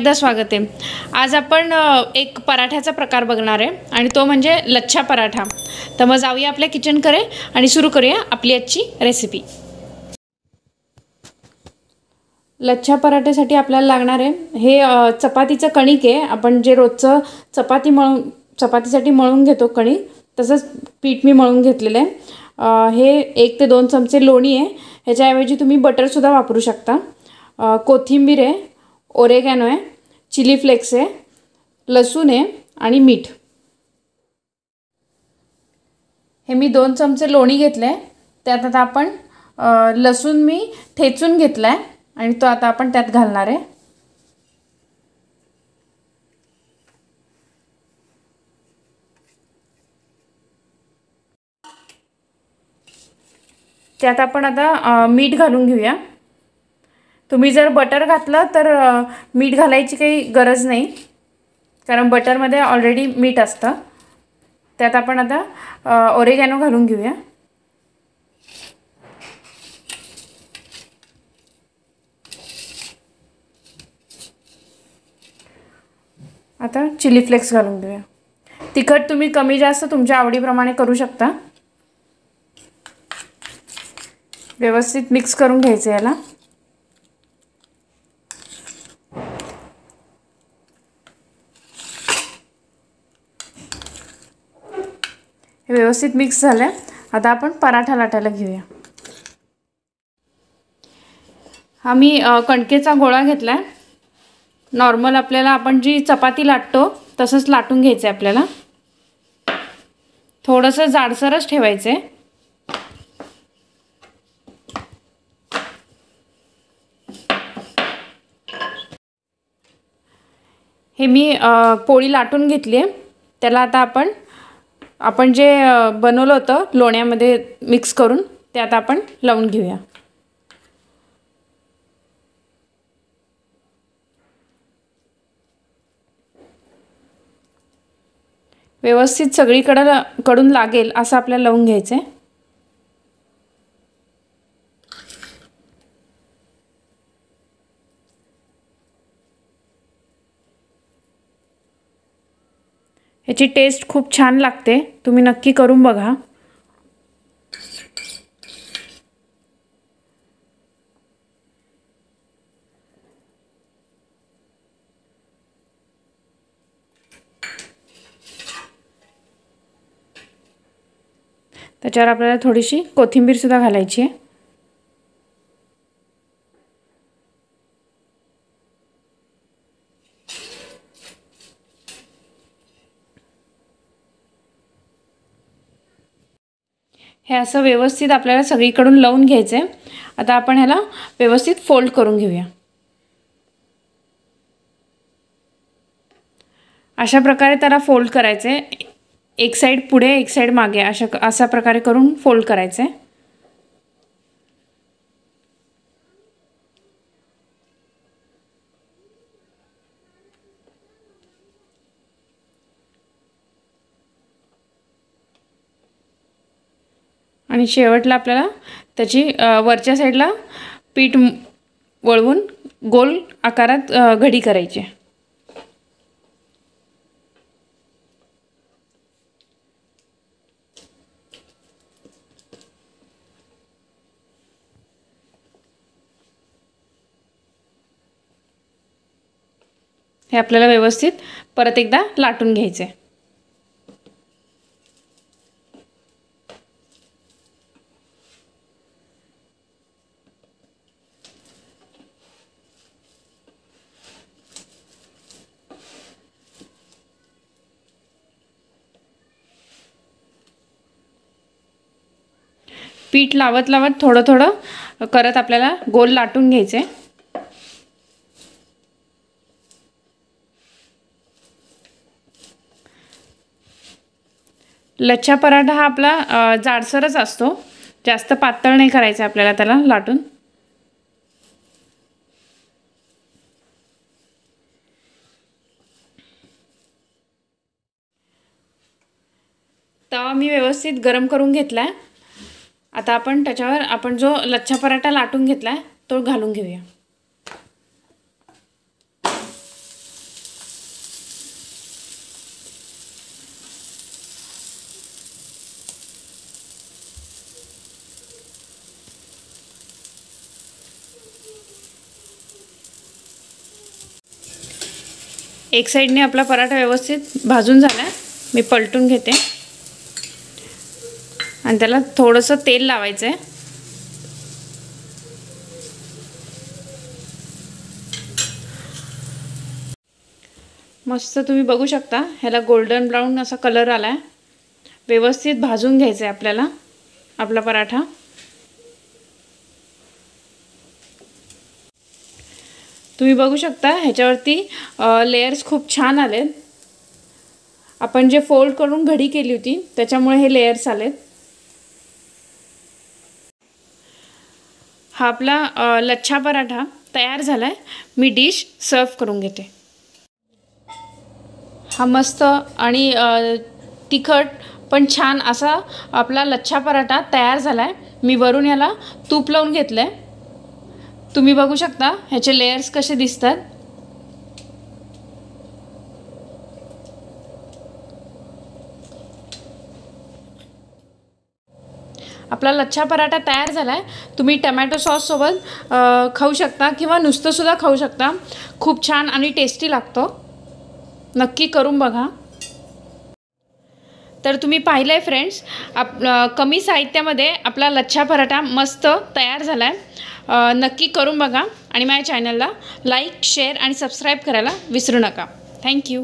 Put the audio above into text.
एकदा स्वागत आहे। आज आपण एक पराठ्याचा प्रकार बघणार आहे आणि तो म्हणजे लच्छा पराठा। तर मग जाऊया आपल्या किचनकडे आणि सुरू करूया आपली आजची रेसिपी। लच्छा पराठ्यासाठी आपल्याला लागणार आहे हे चपातीचं कणिक आहे। आपण जे रोजचं चपातीसाठी मळून घेतो कणिक, तसंच पीठ मी मळून घेतलेलं आहे। हे 1 ते 2 चमचे लोणी आहे। ह्याच्याऐवजी तुम्ही बटर सुद्धा वापरू शकता। कोथिंबीर आहे, ओरेगॅनो आहे, चिली फ्लेक्स आहे, लसूण आहे आणि मीठ। हे मी 2 चमचे लोणी घेतले आहे। त्यात आता आपण लसूण मी ठेचून घेतला आहे आणि तो आता आपण त्यात घालणार आहे। त्यात आपण आता मीठ घालून घेऊया। तुम्ही जर बटर घातलं तर मीठ घालायची काही गरज नाही, कारण बटरमध्ये ऑलरेडी मीठ असतं। त्यात आपण आता ओरेगॅनो घालून घेऊया। आता चिली फ्लेक्स घालून घेऊया। तिखट तुम्ही कमी जास्त तुमच्या आवडीप्रमाणे करू शकता। व्यवस्थित मिक्स करून घ्यायचं याला। हे व्यवस्थित मिक्स झालं। आता आपण पराठा लाटायला घेऊया। हा मी कणकेचा गोळा घेतला। नॉर्मल आपल्याला आपण जी चपाती लाटतो तसंच लाटून घ्यायचं आहे आपल्याला। थोडंसं जाडसरच ठेवायचं आहे। हे मी पोळी लाटून घेतली आहे। त्याला आता आपण जे बनवलं होतं लोण्यामध्ये मिक्स करून त्यात आपण लावून घेऊया। व्यवस्थित सगळीकडून लागेल असं आपल्याला लावून घ्यायचं आहे। ह्याची टेस्ट खूप छान लागते, तुम्ही नक्की करून बघा। त्याच्यावर आपल्याला थोडीशी कोथिंबीर सुद्धा घालायची आहे। हे असं व्यवस्थित आपल्याला सगळीकडून लावून घ्यायचं आहे। आता आपण ह्याला व्यवस्थित फोल्ड करून घेऊया। अशा प्रकारे त्याला फोल्ड करायचं आहे। एक साइड पुढे एक साइड मागे अशा प्रकारे करून फोल्ड करायचं आहे। आणि शेवटला आपल्याला त्याची वरच्या साईडला पीठ वळवून गोल आकारात घडी करायची। हे आपल्याला व्यवस्थित परत एकदा लाटून घ्यायचे। पीठ लावत लावत थोडं थोडं करत आपल्याला गोल लाटून घ्यायचे। लच्छा पराठा हा आपला जाडसरच असतो, जास्त पातळ नाही करायचं आपल्याला त्याला लाटून। तवा मी व्यवस्थित गरम करून घेतलाय। आता आपण त्याच्यावर आपण जो लच्छा पराठा लाटून घेतलाय तो घालून घेऊया। एक साईडने आपला पराठा व्यवस्थित भाजून झाला. मी पलटून घेते आणि त्याला थोडंसं तेल लावायचं आहे. मस्त तुम्ही बघू शकता ह्याला गोल्डन ब्राऊन असा कलर आला आहे. व्यवस्थित भाजून घ्यायचं आहे आपल्याला आपला पराठा. तुम्ही बघू शकता ह्याच्यावरती लेयर्स खूप छान आलेत. आपण जे फोल्ड करून घडी केली होती त्याच्यामुळे हे लेयर्स आलेत. हा आपला लच्छा पराठा तयार झाला आहे. मी डिश सर्व करून घेते. हा मस्त आणि तिखट पण छान असा आपला लच्छा पराठा तयार झाला आहे. मी वरून याला तूप लावून घेतलं आहे. तुम्ही बघू शकता ह्याचे लेयर्स कसे दिसतात. आपला लच्छा पराठा तयार झाला आहे. तुम्ही टमॅटो सॉससोबत खाऊ शकता किंवा नुसतंसुद्धा खाऊ शकता. खूप छान आणि टेस्टी लागतो. नक्की करून बघा. तर तुम्ही पाहिलं आहे फ्रेंड्स, कमी साहित्यामध्ये आपला लच्छा पराठा मस्त तयार झाला आहे. नक्की करून बघा आणि माझ्या चॅनलला लाईक, शेअर आणि सबस्क्राईब करायला विसरू नका. थँक्यू.